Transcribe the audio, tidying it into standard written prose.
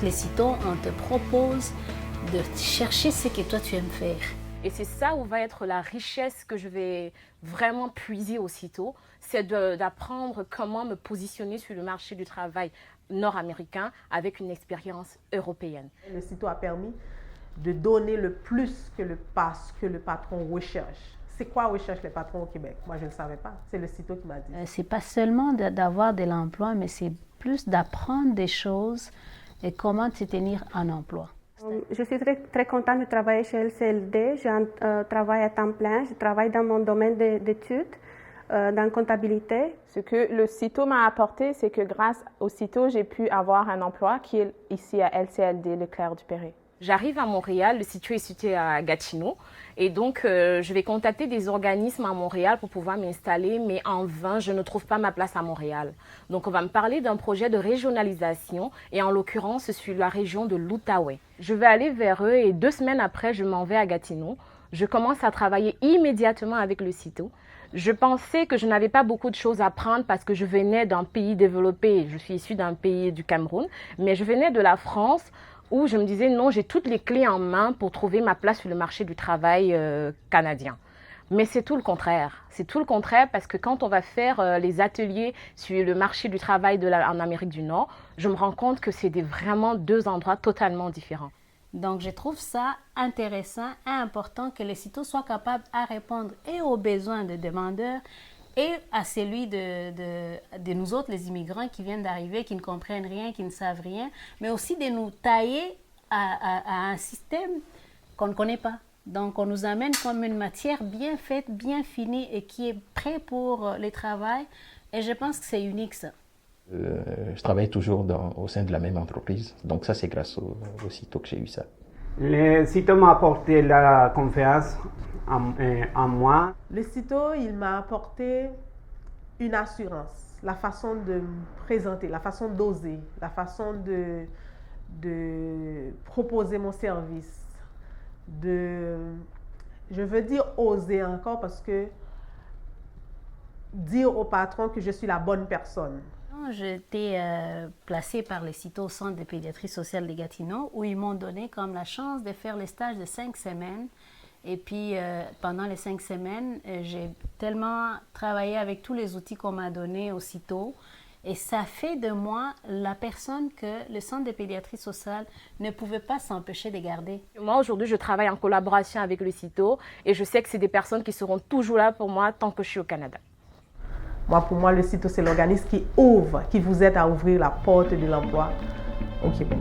avec les CITO, on te propose de chercher ce que toi tu aimes faire. Et c'est ça où va être la richesse que je vais vraiment puiser aussitôt, c'est d'apprendre comment me positionner sur le marché du travail nord-américain avec une expérience européenne. Le CITO a permis de donner le plus que le patron recherche. C'est quoi recherche les patrons au Québec? Moi, je ne le savais pas. C'est le CITO qui m'a dit. C'est pas seulement d'avoir de l'emploi, mais c'est plus d'apprendre des choses et comment te tenir en emploi. Je suis très contente de travailler chez LCLD. J'ai un travail à temps plein. Je travaille dans mon domaine d'études, dans la comptabilité. Ce que le CITO m'a apporté, c'est que grâce au CITO, j'ai pu avoir un emploi qui est ici à LCLD, Leclerc-du-Perret. J'arrive à Montréal, le CITO est situé à Gatineau, et donc je vais contacter des organismes à Montréal pour pouvoir m'installer, mais en vain, je ne trouve pas ma place à Montréal. Donc on va me parler d'un projet de régionalisation, et en l'occurrence sur la région de l'Outaouais. Je vais aller vers eux et 2 semaines après, je m'en vais à Gatineau. Je commence à travailler immédiatement avec le CITO. Je pensais que je n'avais pas beaucoup de choses à apprendre parce que je venais d'un pays développé, je suis issue d'un pays du Cameroun, mais je venais de la France, où je me disais non, j'ai toutes les clés en main pour trouver ma place sur le marché du travail canadien. Mais c'est tout le contraire. C'est tout le contraire parce que quand on va faire les ateliers sur le marché du travail en Amérique du Nord, je me rends compte que c'est vraiment 2 endroits totalement différents. Donc, je trouve ça intéressant et important que les CITO soient capables à répondre et aux besoins des demandeurs et à celui de nous autres, les immigrants qui viennent d'arriver, qui ne comprennent rien, qui ne savent rien, mais aussi de nous tailler à un système qu'on ne connaît pas. Donc, on nous amène comme une matière bien faite, bien finie et qui est prêt pour le travail. Et je pense que c'est unique, ça. Je travaille toujours au sein de la même entreprise. Donc ça, c'est grâce au CITO que j'ai eu ça. Le CITO m'a apporté la confiance en moi. Le CITO, il m'a apporté une assurance, la façon de me présenter, la façon d'oser, la façon de proposer mon service. Je veux dire oser encore parce que dire au patron que je suis la bonne personne. J'ai été placée par les CITO au Centre de pédiatrie sociale de Gatineau, où ils m'ont donné comme la chance de faire les stages de 5 semaines. Et puis, pendant les 5 semaines, j'ai tellement travaillé avec tous les outils qu'on m'a donnés au CITO. Et ça fait de moi la personne que le Centre de pédiatrie sociale ne pouvait pas s'empêcher de garder. Moi, aujourd'hui, je travaille en collaboration avec le CITO et je sais que c'est des personnes qui seront toujours là pour moi tant que je suis au Canada. Pour moi, le CITO, c'est l'organisme qui ouvre, qui vous aide à ouvrir la porte de l'emploi au Québec.